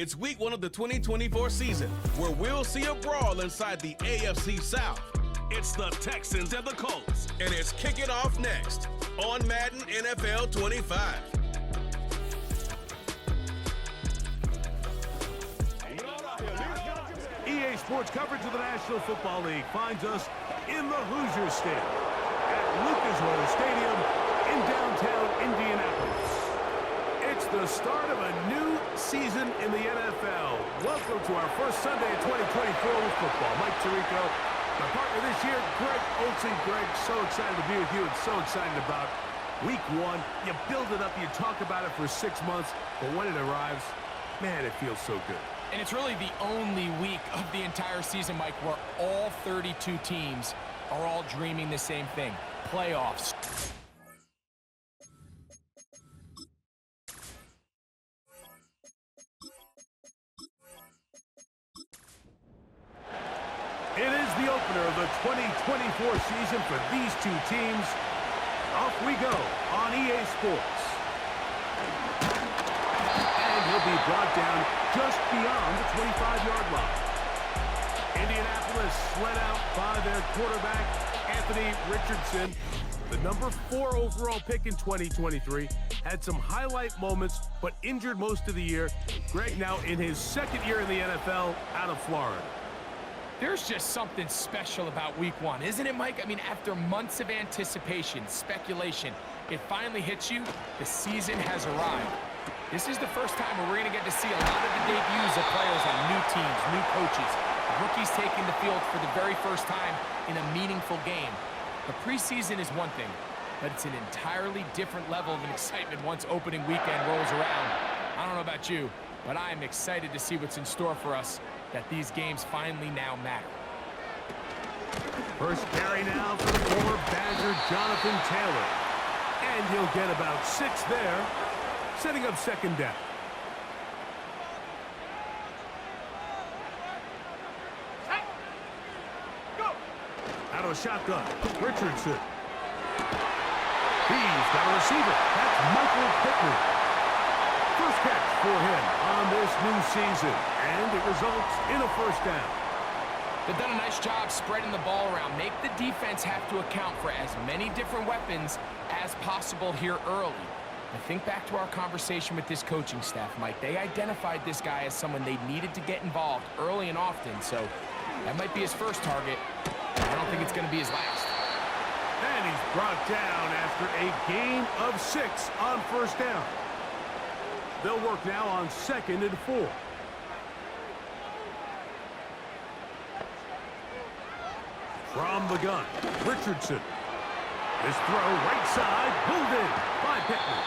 It's week 1 of the 2024 season, where we'll see a brawl inside the AFC South. It's the Texans and the Colts, and it's kicking off next on Madden NFL 25. EA Sports coverage of the National Football League finds us in the Hoosier Stadium at Lucas Oil Stadium in downtown Indianapolis. It's the start of a new season in the NFL. Welcome to our first Sunday of 2024 with football. Mike Tirico, my partner this year, Greg Olsen. Greg, so excited to be with you and so excited about week 1. You build it up, you talk about it for 6 months, but when it arrives, man, it feels so good. And it's really the only week of the entire season, Mike, where all 32 teams are all dreaming the same thing, playoffs. It is the opener of the 2024 season for these two teams. Off we go on EA Sports. And he'll be brought down just beyond the 25-yard line. Indianapolis led out by their quarterback, Anthony Richardson. The number 4 overall pick in 2023. Had some highlight moments, but injured most of the year. Greg now in his second year in the NFL out of Florida. There's just something special about week 1, isn't it, Mike? I mean, after months of anticipation, speculation, it finally hits you. The season has arrived. This is the first time where we're going to get to see a lot of the debuts of players on new teams, new coaches, rookies taking the field for the very first time in a meaningful game. The preseason is one thing, but it's an entirely different level of excitement once opening weekend rolls around. I don't know about you, but I am excited to see what's in store for us, that these games finally now matter. First carry now for the former Badger, Jonathan Taylor. And he'll get about 6 there, setting up second down. Out of a shotgun, Richardson. He's got a receiver. That's Michael Pittman. First catch for him on this new season, and it results in a first down. They've done a nice job spreading the ball around. Make the defense have to account for as many different weapons as possible here early. I think back to our conversation with this coaching staff, Mike. They identified this guy as someone they needed to get involved early and often, so that might be his first target. I don't think it's going to be his last. And he's brought down after a gain of 6 on first down. They'll work now on 2nd and 4. From the gun, Richardson. This throw right side, pulled in by Pittman.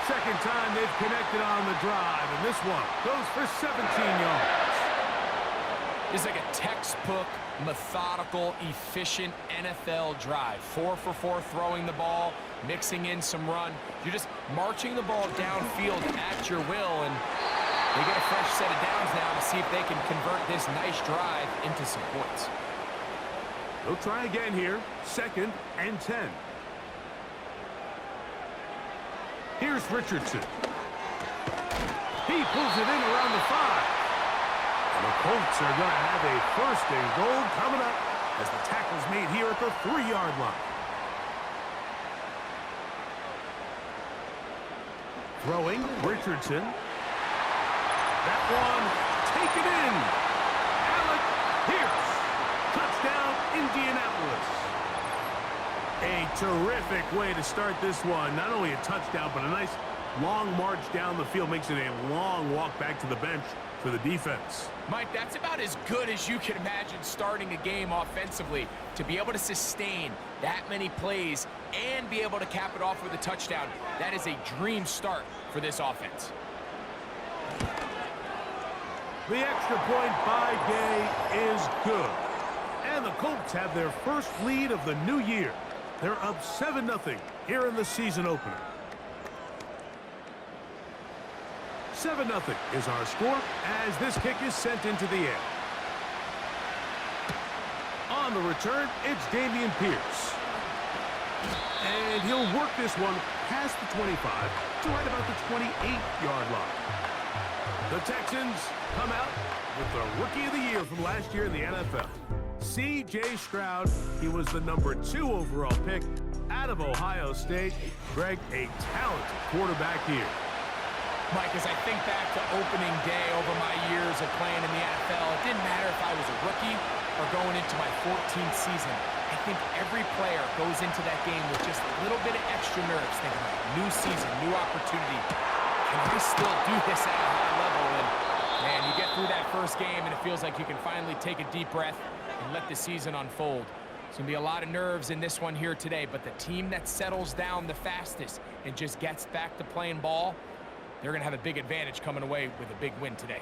Second time they've connected on the drive, and this one goes for 17 yards. It's like a textbook, methodical, efficient NFL drive. 4 for 4 throwing the ball, mixing in some run. You're just marching the ball downfield at your will, and they get a fresh set of downs now to see if they can convert this nice drive into some points. They'll try again here, 2nd and 10. Here's Richardson. He pulls it in around the 5. And the Colts are going to have a 1st and goal coming up as the tackle's made here at the 3-yard line. Throwing, Richardson. That one taken in. Alec Pierce. Touchdown, Indianapolis. A terrific way to start this one. Not only a touchdown, but a nice long march down the field. Makes it a long walk back to the bench for the defense. Mike, that's about as good as you can imagine starting a game offensively. To be able to sustain that many plays and be able to cap it off with a touchdown, that is a dream start for this offense. The extra point by Gay is good. And the Colts have their first lead of the new year. They're up 7-0 here in the season opener. 7-0 is our score as this kick is sent into the air. On the return, it's Dameon Pierce. And he'll work this one past the 25 to right about the 28-yard line. The Texans come out with the Rookie of the Year from last year in the NFL. C.J. Stroud, he was the #2 overall pick out of Ohio State. Greg, a talented quarterback here. Mike, as I think back to opening day over my years of playing in the NFL, it didn't matter if I was a rookie or going into my 14th season. I think every player goes into that game with just a little bit of extra nerves, thinking, like, new season, new opportunity. Can I still do this at a high level? And, man, you get through that first game, and it feels like you can finally take a deep breath and let the season unfold. It's going to be a lot of nerves in this one here today, but the team that settles down the fastest and just gets back to playing ball, they're going to have a big advantage coming away with a big win today.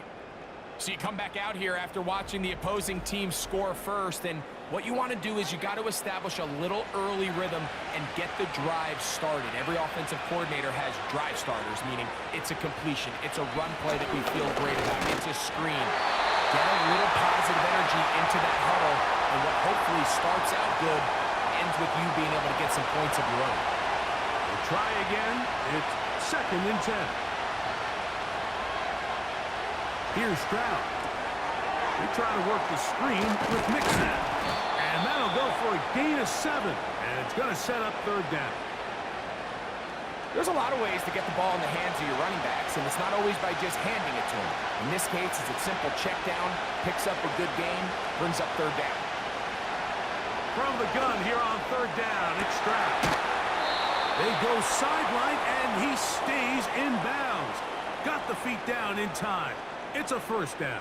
So you come back out here after watching the opposing team score first, and what you want to do is you got to establish a little early rhythm and get the drive started. Every offensive coordinator has drive starters, meaning it's a completion, it's a run play that we feel great about, it's a screen. Get a little positive energy into that huddle, and what hopefully starts out good ends with you being able to get some points of your own. We'll try again. It's 2nd and 10. Here's Stroud. They try to work the screen with Mixon. And that'll go for a gain of 7. And it's going to set up 3rd down. There's a lot of ways to get the ball in the hands of your running backs, and it's not always by just handing it to them. In this case, it's a simple check down, picks up a good gain, brings up 3rd down. From the gun here on 3rd down, it's Stroud. They go sideline, and he stays in bounds. Got the feet down in time. It's a 1st down.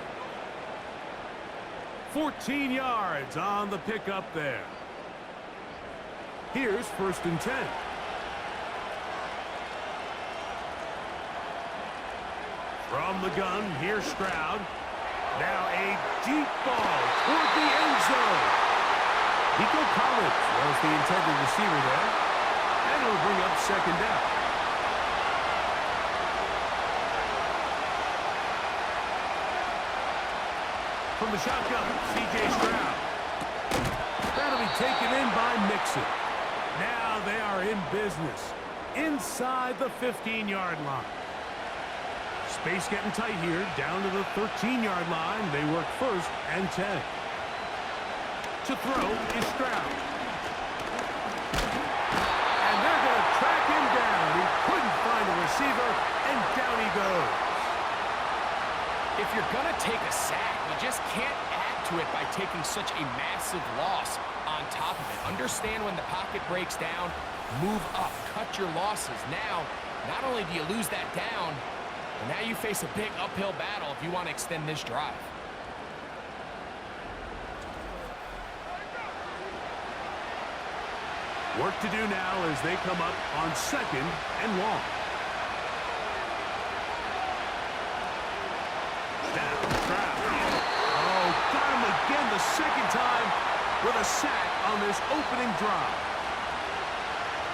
14 yards on the pickup there. Here's 1st and 10. From the gun, here's Stroud. Now a deep ball toward the end zone. Nico Collins was the intended receiver there. And it'll bring up 2nd down. From the shotgun, C.J. Stroud. That'll be taken in by Mixon. Now they are in business inside the 15-yard line. Space getting tight here, down to the 13-yard line. They work 1st and 10. To throw is Stroud. And they're going to track him down. He couldn't find a receiver, and down he goes. If you're going to take a sack, you just can't add to it by taking such a massive loss on top of it. Understand when the pocket breaks down, move up, cut your losses. Now, not only do you lose that down, but now you face a big uphill battle if you want to extend this drive. Work to do now as they come up on 2nd and long. Down, Stroud. Oh, got him again the 2nd time with a sack on this opening drive.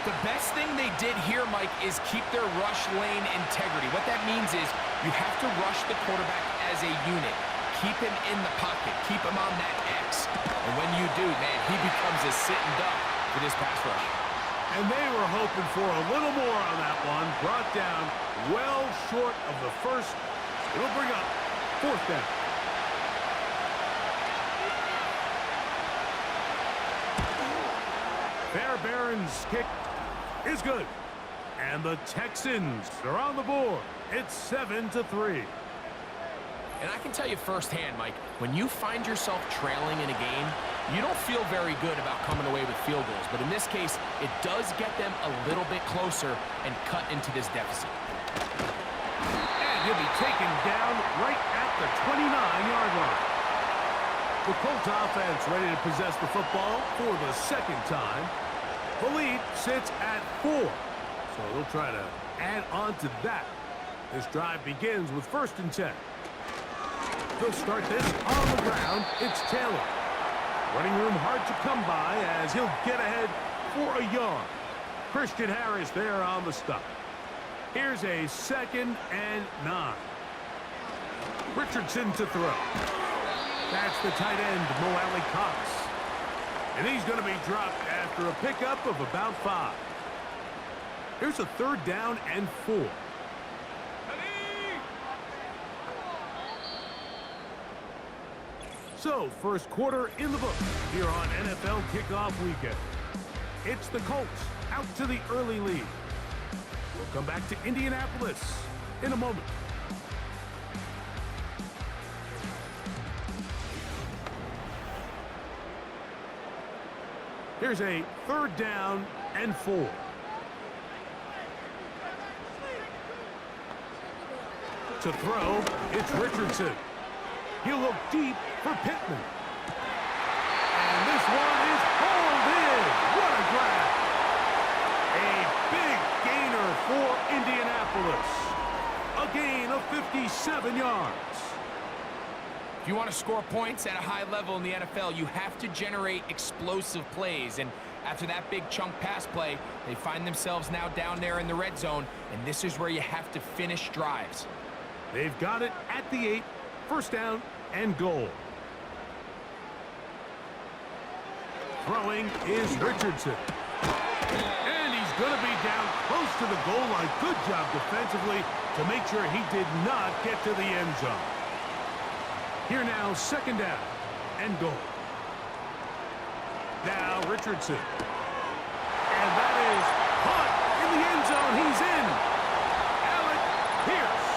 The best thing they did here, Mike, is keep their rush lane integrity. What that means is you have to rush the quarterback as a unit. Keep him in the pocket. Keep him on that X. And when you do, man, he becomes a sitting duck for this pass rush. And they were hoping for a little more on that one. Brought down well short of the 1st. It'll bring up 4th down. Fairbairn's kick is good. And the Texans are on the board. It's 7-3. And I can tell you firsthand, Mike, when you find yourself trailing in a game, you don't feel very good about coming away with field goals. But in this case, it does get them a little bit closer and cut into this deficit. And he'll be taken down right at the 29-yard line. The Colts offense ready to possess the football for the 2nd time. The lead sits at 4. So they'll try to add on to that. This drive begins with 1st and 10. They'll start this on the ground. It's Taylor. Running room hard to come by as he'll get ahead for a yard. Christian Harris there on the stop. Here's a 2nd and 9. Richardson to throw. That's the tight end, Mo Alley Cox. And he's going to be dropped after a pickup of about 5. Here's a 3rd down and 4. So, first quarter in the books here on NFL Kickoff Weekend. It's the Colts out to the early lead. We'll come back to Indianapolis in a moment. Here's a 3rd down and 4. To throw, it's Richardson. He'll look deep for Pittman. And this one is hauled in. What a grab. A big gainer for Indianapolis. A gain of 57 yards. If you want to score points at a high level in the NFL, you have to generate explosive plays. And after that big chunk pass play, they find themselves now down there in the red zone. And this is where you have to finish drives. They've got it at the 8. 1st down and goal. Throwing is Richardson. And he's going to be down close to the goal line. Good job defensively to make sure he did not get to the end zone. Here now, 2nd down and goal. Now Richardson. And that is caught in the end zone. He's in. Alec Pierce.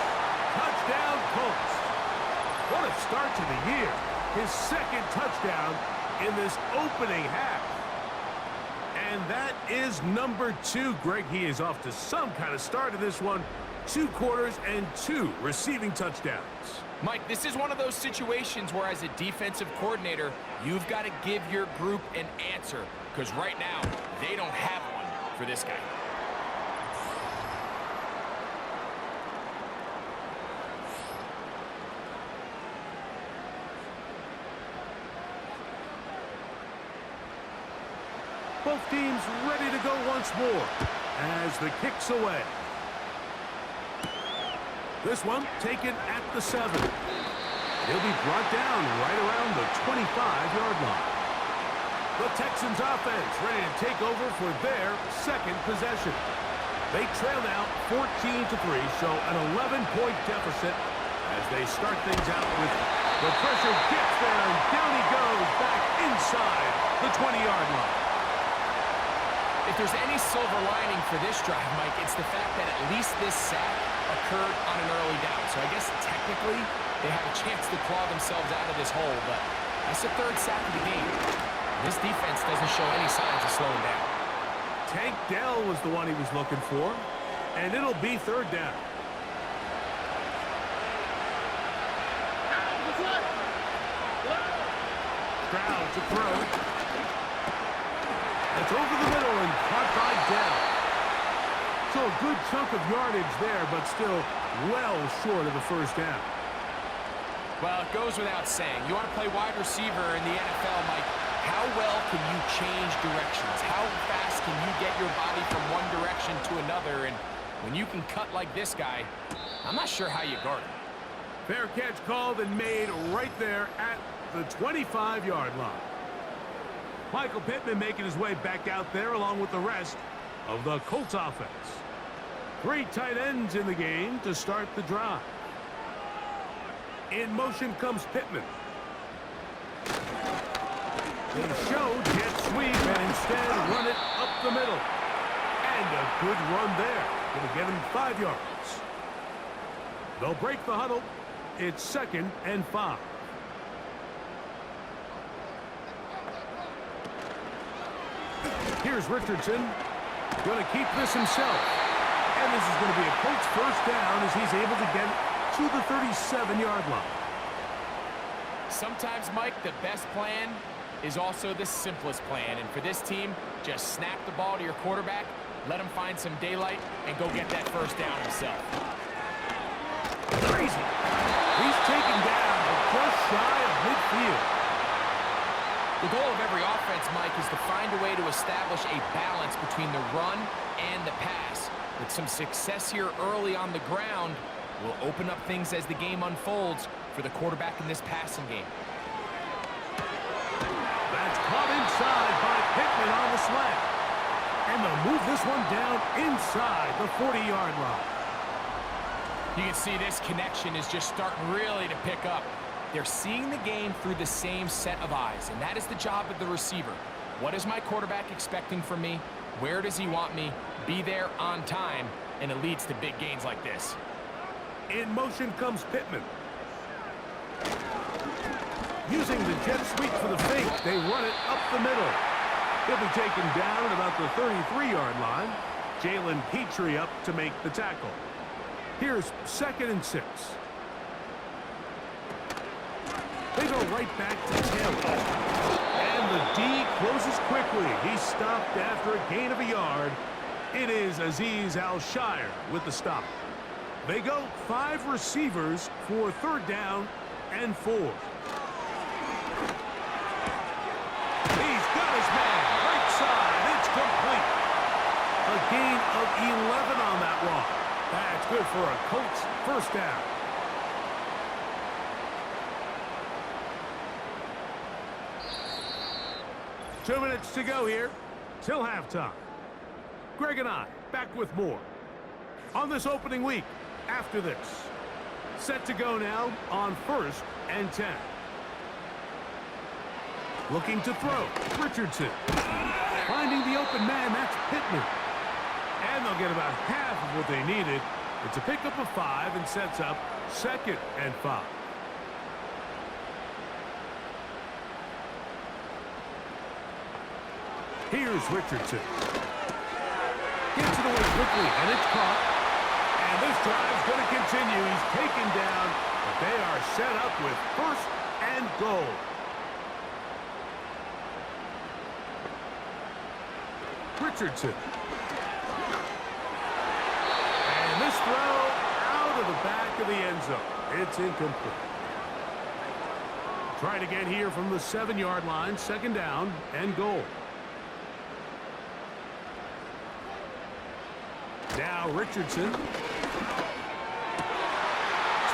Touchdown Colts. What a start to the year. His 2nd touchdown in this opening half. And that is number 2. Greg, he is off to some kind of start in this one. 2 quarters and 2 receiving touchdowns. Mike, this is one of those situations where as a defensive coordinator, you've got to give your group an answer. Because right now, they don't have one for this guy. Both teams ready to go once more as the kick's away. This one taken at the 7. He'll be brought down right around the 25-yard line. The Texans offense ready to take over for their 2nd possession. They trail now 14-3, so an 11-point deficit as they start things out with the pressure gets there, and down he goes back inside the 20-yard line. If there's any silver lining for this drive, Mike, it's the fact that at least this sack occurred on an early down. So I guess technically they have a chance to claw themselves out of this hole, but that's the 3rd sack of the game. This defense doesn't show any signs of slowing down. Tank Dell was the one he was looking for, and it'll be 3rd down. Stroud to throw. It's over the middle and caught by Dell. So a good chunk of yardage there, but still well short of the 1st down. Well, it goes without saying. You want to play wide receiver in the NFL, Mike, how well can you change directions? How fast can you get your body from one direction to another? And when you can cut like this guy, I'm not sure how you guard him. Fair catch called and made right there at the 25-yard line. Michael Pittman making his way back out there along with the rest of the Colts offense. 3 tight ends in the game to start the drive. In motion comes Pittman. They showed jet sweep and instead run it up the middle. And a good run there. Going to get him 5 yards. They'll break the huddle. It's 2nd and 5. Here's Richardson. Going to keep this himself. And this is going to be a Colts 1st down as he's able to get to the 37-yard line. Sometimes, Mike, the best plan is also the simplest plan. And for this team, just snap the ball to your quarterback, let him find some daylight, and go get that 1st down himself. Crazy. He's taken down, but just shy of midfield. The goal of every offense, Mike, is to find a way to establish a balance between the run and the pass. With some success here early on the ground, will open up things as the game unfolds for the quarterback in this passing game. That's caught inside by Pittman on the slant. And they'll move this one down inside the 40-yard line. You can see this connection is just starting really to pick up. They're seeing the game through the same set of eyes, and that is the job of the receiver. What is my quarterback expecting from me? Where does he want me? Be there on time, and it leads to big gains like this. In motion comes Pittman. Using the jet sweep for the fake, they run it up the middle. He'll be taken down at about the 33-yard line. Jalen Petrie up to make the tackle. Here's 2nd and 6. They go right back to Taylor. And the D closes quickly. He's stopped after a gain of a yard. It is Azeez Al-Shire with the stop. They go 5 receivers for 3rd down and 4. He's got his man. Right side. It's complete. A gain of 11 on that walk. That's good for a Colts 1st down. Two minutes to go here till halftime. Greg and I back with more on this opening week after this. Set to go now on 1st and 10. Looking to throw. Richardson. Finding the open man. That's Pittman. And they'll get about half of what they needed. It's a pickup of 5 and sets up 2nd and 5. Here's Richardson. Gets it away quickly, and it's caught. And this drive's going to continue. He's taken down, but they are set up with 1st and goal. Richardson. And this throw out of the back of the end zone. It's incomplete. Trying to get here from the 7-yard line, 2nd down and goal. Now Richardson to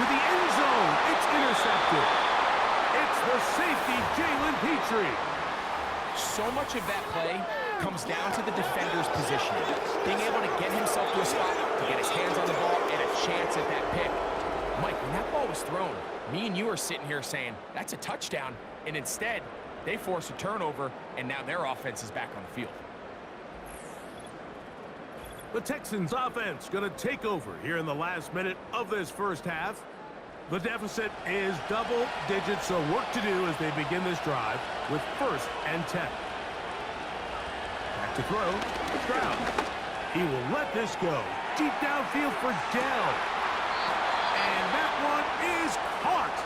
the end zone. It's intercepted. It's the safety, Jalen Petrie. So much of that play comes down to the defender's positioning. Being able to get himself to a spot, to get his hands on the ball, and a chance at that pick. Mike, when that ball was thrown, me and you are sitting here saying, that's a touchdown. And instead, they force a turnover, and now their offense is back on the field. The Texans offense going to take over here in the last minute of this 1st half. The deficit is double digits, so work to do as they begin this drive with 1st and 10. Back to throw. Stroud. He will let this go. Deep downfield for Dell. And that one is caught.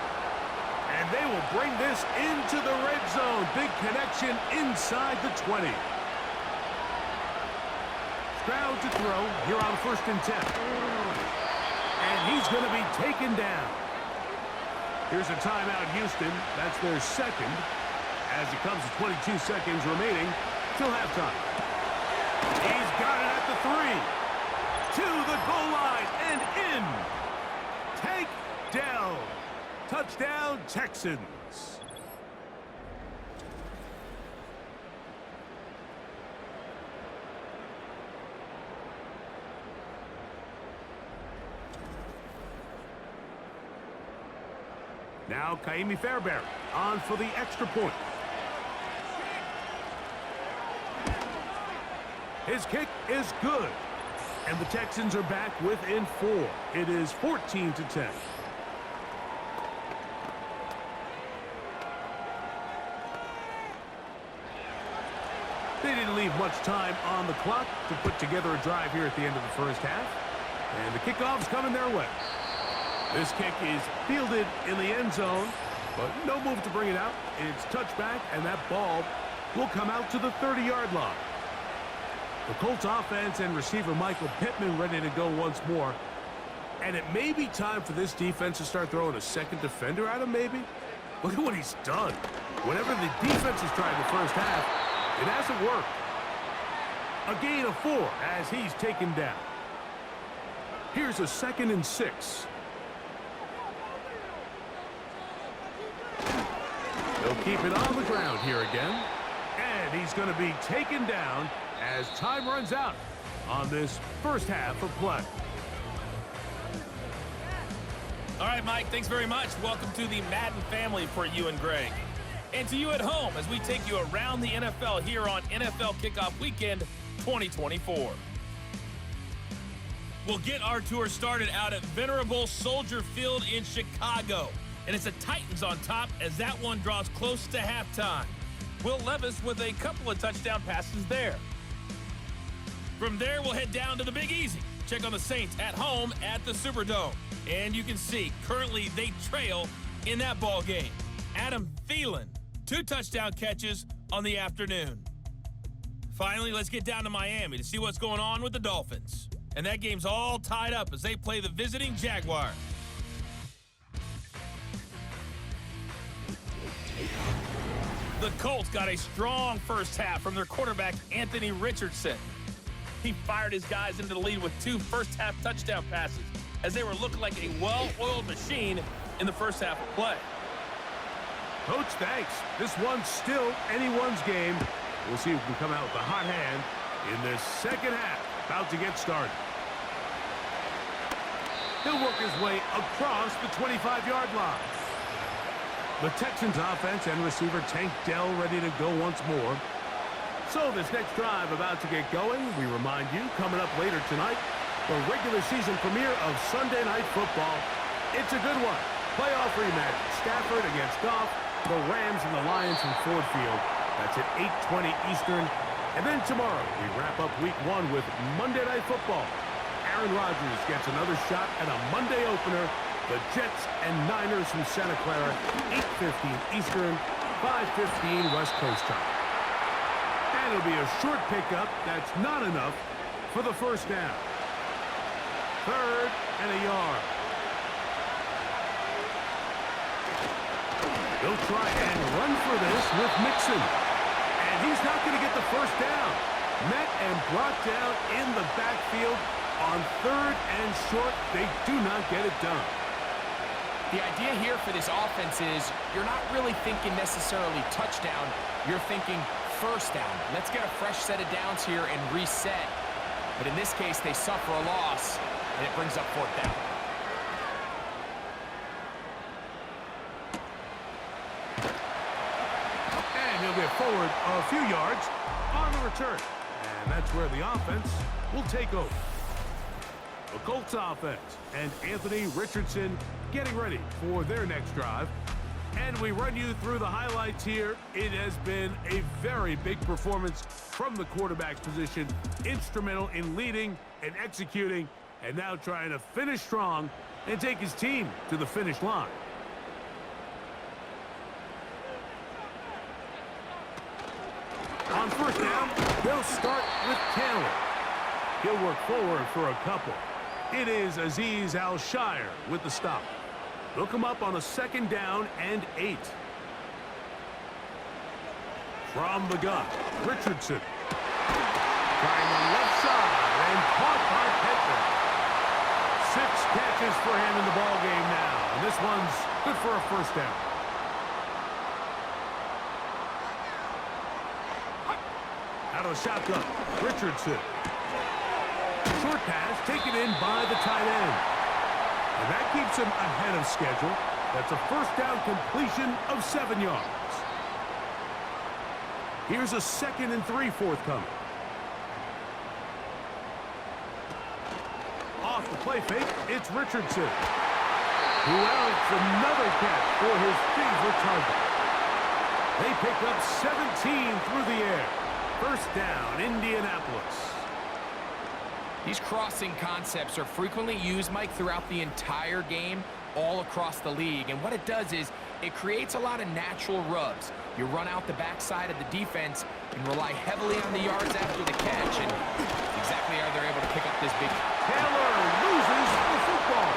And they will bring this into the red zone. Big connection inside the 20. Stroud to throw here on 1st and 10. And he's going to be taken down. Here's a timeout, Houston. That's their 2nd. As it comes to 22 seconds remaining till halftime. He's got it at the 3. To the goal line and in. Tank Dell. Touchdown, Texans. Now Kaimi Fairbairn on for the extra point. His kick is good. And the Texans are back within 4. It is 14-10. They didn't leave much time on the clock to put together a drive here at the end of the 1st half. And the kickoff's coming their way. This kick is fielded in the end zone, but no move to bring it out. It's touchback, and that ball will come out to the 30-yard line. The Colts offense and receiver Michael Pittman ready to go once more. And it may be time for this defense to start throwing a 2nd defender at him, maybe. Look at what he's done. Whatever the defense has tried in the 1st half, it hasn't worked. A gain of 4 as he's taken down. Here's a 2nd and 6. They'll keep it on the ground here again. And he's going to be taken down as time runs out on this 1st half of play. All right, Mike, thanks very much. Welcome to the Madden family for you and Greg. And to you at home as we take you around the NFL here on NFL Kickoff Weekend 2024. We'll get our tour started out at venerable Soldier Field in Chicago. And it's the Titans on top as that one draws close to halftime. Will Levis with a couple of touchdown passes there. From there, we'll head down to the Big Easy. Check on the Saints at home at the Superdome. And you can see, currently they trail in that ball game. Adam Thielen, 2 touchdown catches on the afternoon. Finally, let's get down to Miami to see what's going on with the Dolphins. And that game's all tied up as they play the visiting Jaguars. The Colts got a strong first half from their quarterback, Anthony Richardson. He fired his guys into the lead with 2 first-half touchdown passes as they were looking like a well-oiled machine in the first half of play. Coach, thanks. This one's still anyone's game. We'll see who can come out with a hot hand in this second half. About to get started. He'll work his way across the 25-yard line. The Texans offense and receiver Tank Dell ready to go once more. So this next drive about to get going. We remind you, coming up later tonight, the regular season premiere of Sunday Night Football. It's a good one. Playoff rematch. Stafford against Goff. The Rams and the Lions from Ford Field. That's at 8:20 Eastern. And then tomorrow, we wrap up Week 1 with Monday Night Football. Aaron Rodgers gets another shot at a Monday opener. The Jets and Niners from Santa Clara, 8:15 Eastern, 5:15 West Coast time. And it'll be a short pickup that's not enough for the first down. 3rd and a yard. They'll try and run for this with Mixon. And he's not going to get the first down. Met and brought down in the backfield on 3rd and short. They do not get it done. The idea here for this offense is you're not really thinking necessarily touchdown. You're thinking first down. Let's get a fresh set of downs here and reset. But in this case, they suffer a loss, and it brings up 4th down. And he'll get forward a few yards on the return. And that's where the offense will take over. The Colts offense and Anthony Richardson getting ready for their next drive. And we run you through the highlights here. It has been a very big performance from the quarterback's position. Instrumental in leading and executing, and now trying to finish strong and take his team to the finish line. On first down, they'll start with Taylor. He'll work forward for a couple. It is Azeez Al-Shire with the stop. They'll come up on a 2nd down and 8. From the gun, Richardson. Trying the left side and caught by Pittman. 6 catches for him in the ball game now. And this one's good for a first down. Out of the shotgun, Richardson. Short pass taken in by the tight end. And that keeps him ahead of schedule. That's a first down completion of 7 yards. Here's a 2nd and 3 forthcoming. Off the play fake, it's Richardson. Who else another catch for his favorite target. They pick up 17 through the air. First down, Indianapolis. These crossing concepts are frequently used, Mike, throughout the entire game, all across the league. And what it does is it creates a lot of natural rubs. You run out the backside of the defense and rely heavily on the yards after the catch. And exactly how they're able to pick up this big. Taylor loses the football.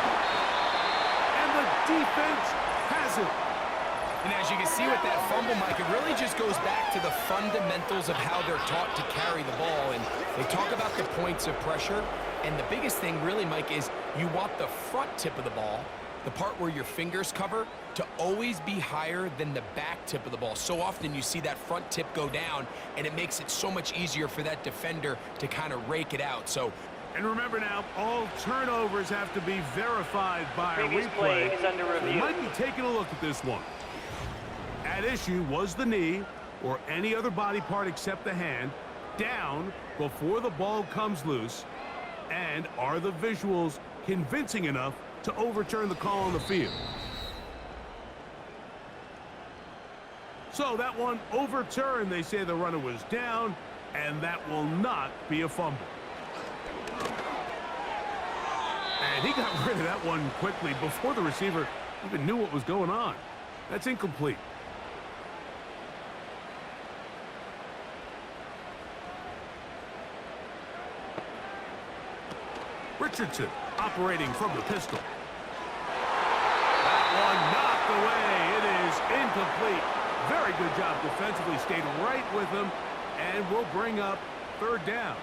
And the defense has it. And as you can see with that fumble, Mike, it really just goes back to the fundamentals of how they're taught to carry the ball. And they talk about the points of pressure. And the biggest thing really, Mike, is you want the front tip of the ball, the part where your fingers cover, to always be higher than the back tip of the ball. So often you see that front tip go down, and it makes it so much easier for that defender to kind of rake it out. So And remember now, all turnovers have to be verified by a Previous replay. play is under So review. we might be taking a look at this one. At issue was the knee or any other body part except the hand down before the ball comes loose. And are the visuals convincing enough to overturn the call on the field? So that one overturned. They say the runner was down, and that will not be a fumble. And he got rid of that one quickly before the receiver even knew what was going on. That's incomplete. Richardson operating from the pistol. That one knocked away. It is incomplete. Very good job defensively. Stayed right with him and will bring up third down.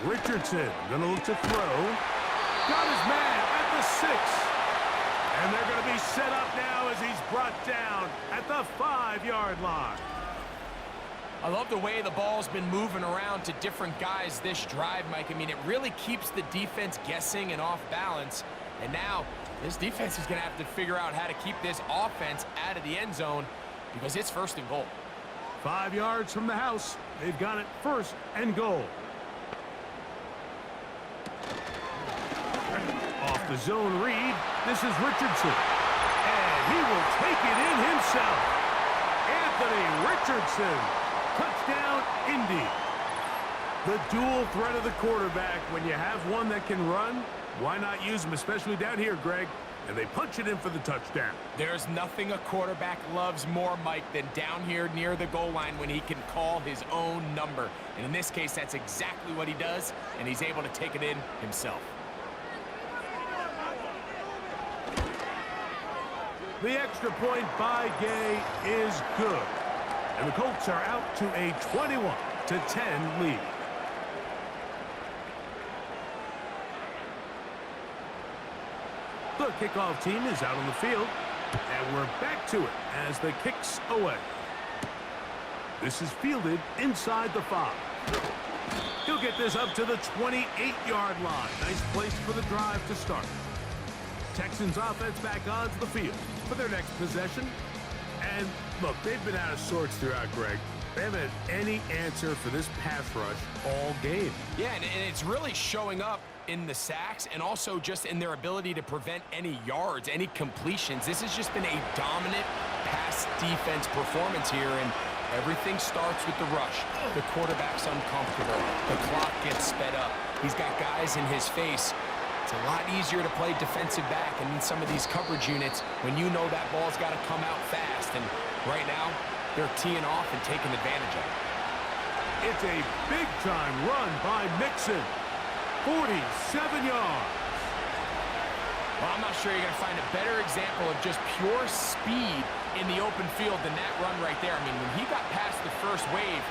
Richardson going to look to throw. Got his man at the 6. And they're going to be set up now as he's brought down at the 5-yard line. I love the way the ball's been moving around to different guys this drive, Mike. I mean, it really keeps the defense guessing and off balance. And now this defense is going to have to figure out how to keep this offense out of the end zone because it's first and goal. 5 yards from the house. They've got it first and goal. Off the zone read. This is Richardson. And he will take it in himself. Anthony Richardson. Touchdown, Indy. The dual threat of the quarterback. When you have one that can run, why not use him, especially down here, Greg? And they punch it in for the touchdown. There's nothing a quarterback loves more, Mike, than down here near the goal line when he can call his own number. And in this case, that's exactly what he does, and he's able to take it in himself. The extra point by Gay is good. And the Colts are out to a 21-10 lead. The kickoff team is out on the field. And we're back to it as the kick's away. This is fielded inside the 5. He'll get this up to the 28-yard line. Nice place for the drive to start. Texans offense back onto the field for their next possession. And look, they've been out of sorts throughout, Greg. They haven't had any answer for this pass rush all game. Yeah, and it's really showing up in the sacks and also just in their ability to prevent any yards, any completions. This has just been a dominant pass defense performance here, and everything starts with the rush. The quarterback's uncomfortable. The clock gets sped up. He's got guys in his face. It's a lot easier to play defensive back and in some of these coverage units when you know that ball's got to come out fast. And right now, they're teeing off and taking advantage of it. It's a big-time run by Mixon. 47 yards. Well, I'm not sure you're going to find a better example of just pure speed in the open field than that run right there. I mean, when he got past the first wave,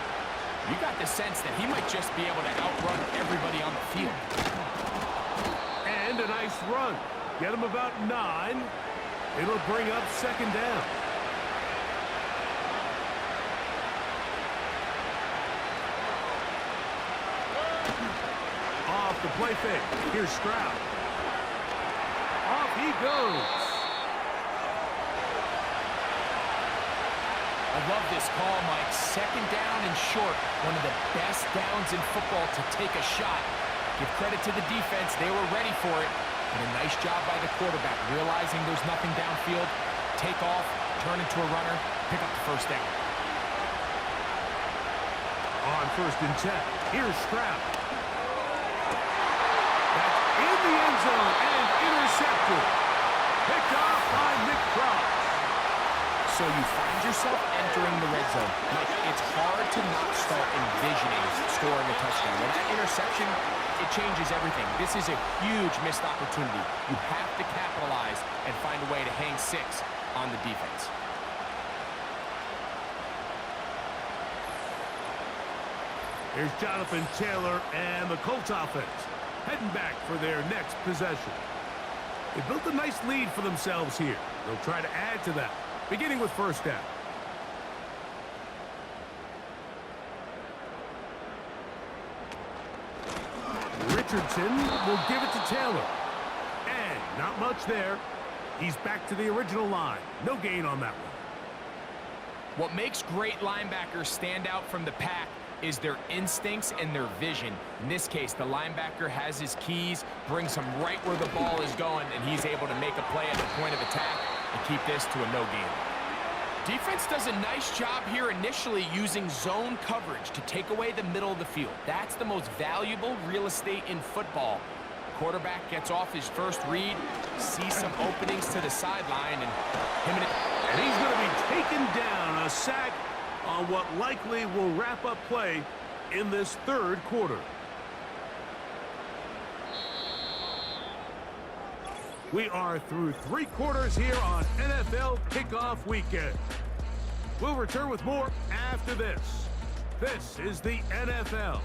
you got the sense that he might just be able to outrun everybody on the field. And a nice run. Get him about 9. It'll bring up second down. Off the play fake. Here's Stroud. Off he goes. I love this call, Mike. Second down and short. One of the best downs in football to take a shot. Give credit to the defense. They were ready for it. And a nice job by the quarterback, realizing there's nothing downfield. Take off, turn into a runner, pick up the first down. On first and 10, here's Stroud. That's in the end zone and intercepted. Picked off by Nick Cross. So you find yourself entering the red zone. Mike, it's hard to not start envisioning scoring a touchdown. With that interception, it changes everything. This is a huge missed opportunity. You have to capitalize and find a way to hang 6 on the defense. Here's Jonathan Taylor and the Colts offense heading back for their next possession. They built a nice lead for themselves here. They'll try to add to that, beginning with first down. Richardson will give it to Taylor. And not much there. He's back to the original line. No gain on that one. What makes great linebackers stand out from the pack is their instincts and their vision. In this case, the linebacker has his keys, brings him right where the ball is going, and he's able to make a play at the point of attack and keep this to a no gain. Defense does a nice job here initially using zone coverage to take away the middle of the field. That's the most valuable real estate in football. Quarterback gets off his first read, sees some openings to the sideline, and he's going to be taken down. A sack on what likely will wrap up play in this third quarter. We are through 3 quarters here on NFL Kickoff Weekend. We'll return with more after this. This is the NFL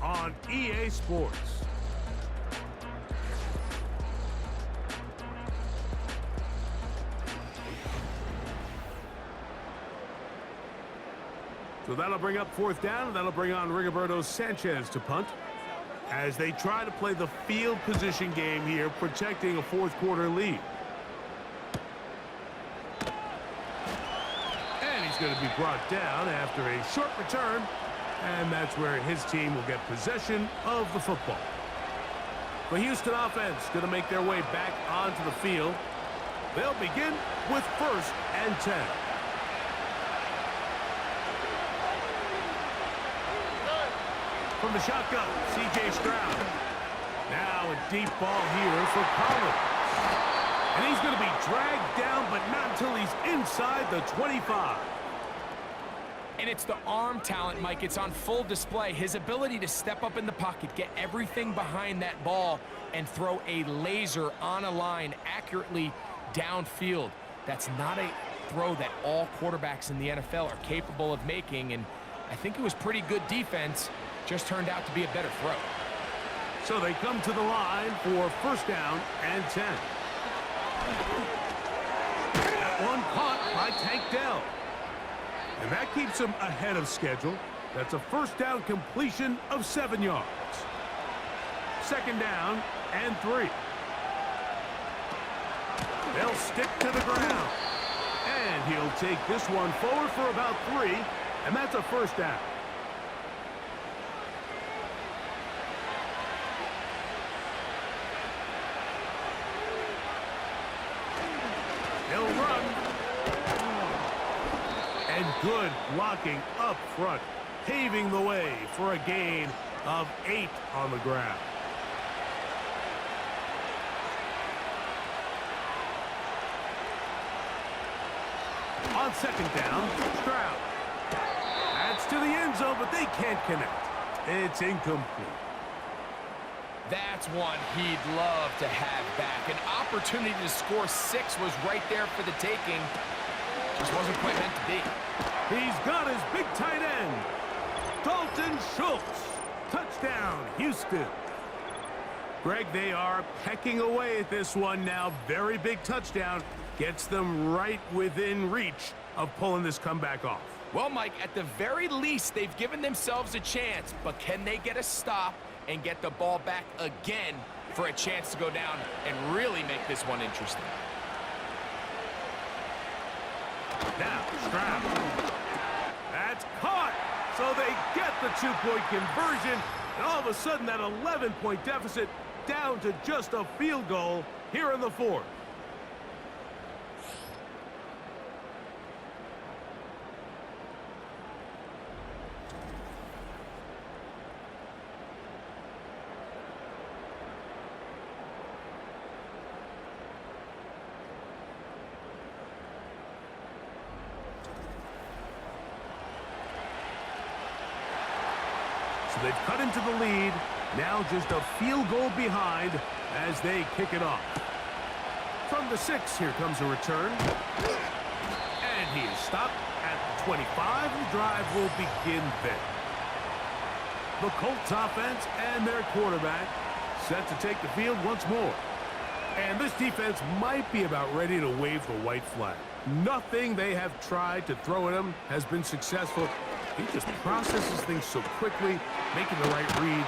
on EA Sports. So that'll bring up 4th down, and that'll bring on Rigoberto Sanchez to punt as they try to play the field position game here, protecting a 4th quarter lead. And he's going to be brought down after a short return, and that's where his team will get possession of the football. The Houston offense going to make their way back onto the field. They'll begin with 1st and 10. From the shotgun, C.J. Stroud. Now a deep ball here for Collins. And he's going to be dragged down, but not until he's inside the 25. And it's the arm talent, Mike. It's on full display. His ability to step up in the pocket, get everything behind that ball, and throw a laser on a line accurately downfield. That's not a throw that all quarterbacks in the NFL are capable of making, and I think it was pretty good defense. Just turned out to be a better throw. So they come to the line for 1st down and 10. That one caught by Tank Dell. And that keeps him ahead of schedule. That's a 1st down completion of 7 yards. 2nd down and 3. They'll stick to the ground. And he'll take this one forward for about 3. And that's a 1st down. He'll run. And good blocking up front, paving the way for a gain of 8 on the ground. On 2nd down, Stroud. That's to the end zone, but they can't connect. It's incomplete. That's one he'd love to have back. An opportunity to score 6 was right there for the taking. Just wasn't quite meant to be. He's got his big tight end, Dalton Schultz. Touchdown, Houston. Greg, they are pecking away at this one now. Very big touchdown. Gets them right within reach of pulling this comeback off. Well, Mike, at the very least, they've given themselves a chance. But can they get a stop and get the ball back again for a chance to go down and really make this one interesting? Now, Stroud. That's caught. So they get the 2-point conversion. And all of a sudden, that 11-point deficit down to just a field goal here in the 4th. So they've cut into the lead. Now just a field goal behind as they kick it off. From the 6, here comes a return. And he is stopped at the 25. The drive will begin there. The Colts offense and their quarterback set to take the field once more. And this defense might be about ready to wave the white flag. Nothing they have tried to throw at him has been successful. He just processes things so quickly, making the right read.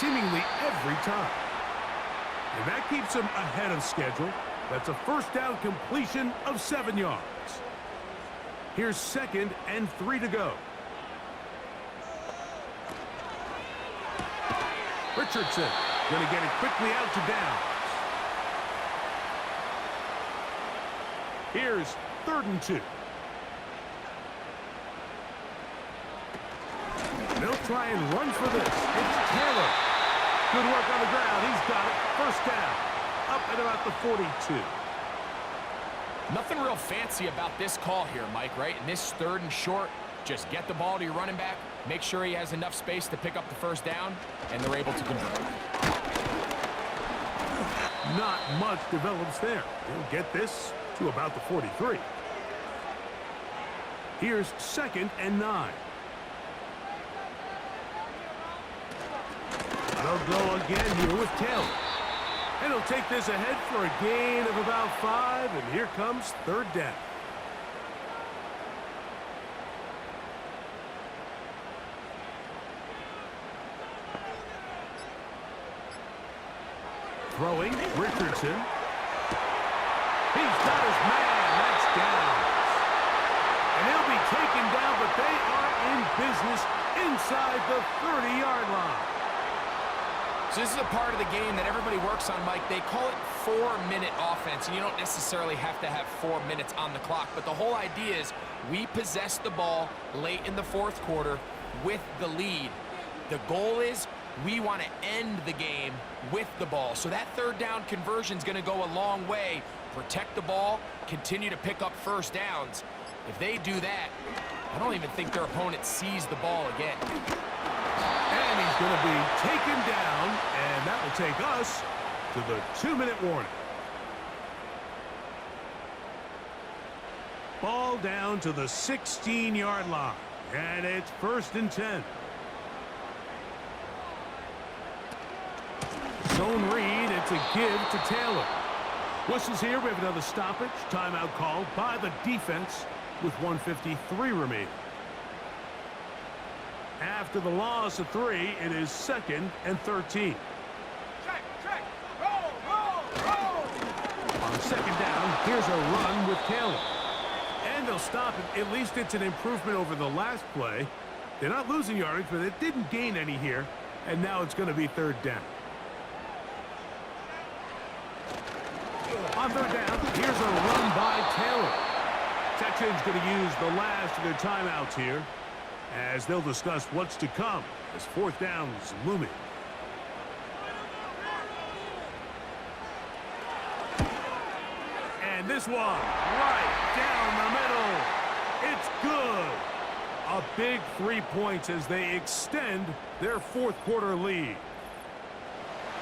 seemingly every time. And that keeps him ahead of schedule. That's a first down completion of 7 yards. Here's 2nd and 3 to go. Richardson going to get it quickly out to downs. Here's 3rd and 2. They'll try and run for this. It's Taylor. Good work on the ground. He's got it. First down. Up at about the 42. Nothing real fancy about this call here, Mike, right? In this 3rd and short, just get the ball to your running back, make sure he has enough space to pick up the first down, and they're able to convert. Not much develops there. He'll get this to about the 43. Here's 2nd and 9. They'll go again here with Taylor. And he'll take this ahead for a gain of about 5, and here comes 3rd down. Throwing, Richardson. He's got his man. That's down. And he'll be taken down, but they are in business inside the 30-yard line. So this is a part of the game that everybody works on, Mike. They call it 4-minute offense, and you don't necessarily have to have 4 minutes on the clock. But the whole idea is we possess the ball late in the 4th quarter with the lead. The goal is we want to end the game with the ball. So that 3rd down conversion is going to go a long way. Protect the ball, continue to pick up first downs. If they do that, I don't even think their opponent sees the ball again. And he's going to be taken down, and that will take us to the 2-minute warning. Ball down to the 16-yard line, and it's 1st and 10. Zone read, it's a give to Taylor. Whistles here, we have another stoppage. Timeout called by the defense with 1:53 remaining. After the loss of 3, it is 2nd and 13. Check, roll. On 2nd down, here's a run with Taylor. And they'll stop it. At least it's an improvement over the last play. They're not losing yardage, but it didn't gain any here. And now it's going to be 3rd down. On 3rd down, here's a run by Taylor. Texans going to use the last of their timeouts here, as they'll discuss what's to come as 4th down is looming. And this one, right down the middle. It's good. A big 3 points as they extend their 4th quarter lead.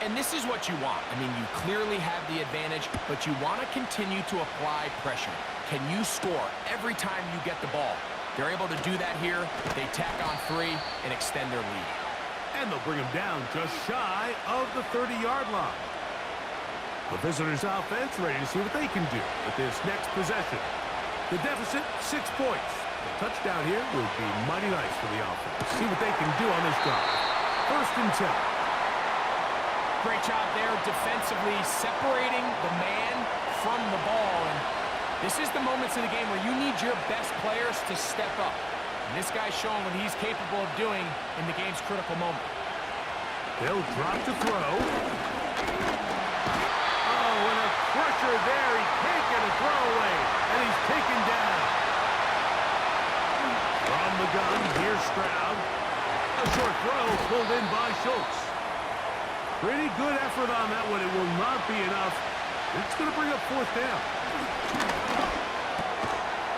And this is what you want. I mean, you clearly have the advantage, but you want to continue to apply pressure. Can you score every time you get the ball? They're able to do that here. They tack on 3 and extend their lead. And they'll bring him down just shy of the 30-yard line. The visitors' offense ready to see what they can do with this next possession. The deficit, 6 points. A touchdown here would be mighty nice for the offense. See what they can do on this drive. 1st and 10. Great job there defensively separating the man from the ball. And this is the moments of the game where you need your best players to step up. And this guy's showing what he's capable of doing in the game's critical moment. They'll drop to throw. Oh, and a pressure there. He can't get a throw away. And he's taken down. From the gun, here's Stroud. A short throw pulled in by Schultz. Pretty good effort on that one. It will not be enough. It's going to bring up 4th down.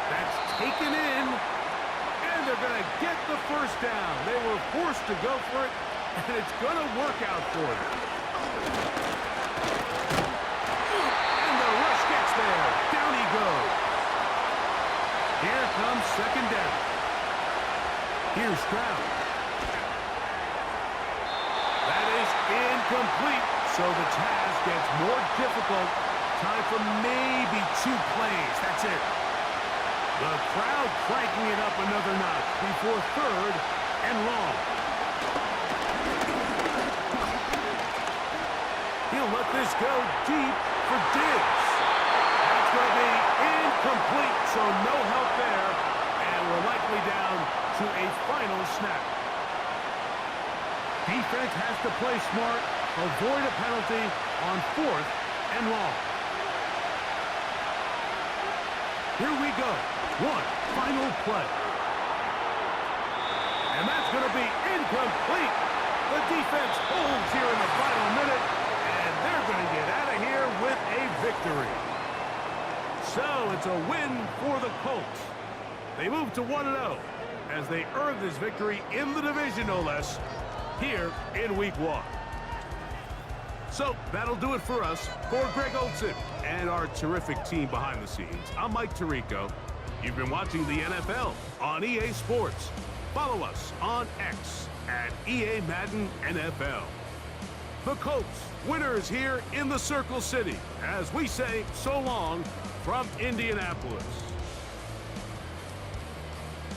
That's taken in. And they're going to get the first down. They were forced to go for it, and it's going to work out for them. And the rush gets there. Down he goes. Here comes 2nd down. Here's Stroud. That is incomplete, so the task gets more difficult. Time for maybe 2 plays. That's it. The crowd cranking it up another notch before 3rd and long. He'll let this go deep for Diggs. That's going to be incomplete, so no help there. And we're likely down to a final snap. Defense has to play smart, avoid a penalty on 4th and long. Here we go. One final play. And that's going to be incomplete. The defense holds here in the final minute, and they're going to get out of here with a victory. So it's a win for the Colts. They move to 1-0 as they earn this victory in the division, no less, here in Week 1. So that'll do it for us. For Greg Olson and our terrific team behind the scenes, I'm Mike Tirico. You've been watching the NFL on EA Sports. Follow us on X at EA Madden NFL. The Colts, winners here in the Circle City, as we say so long from Indianapolis.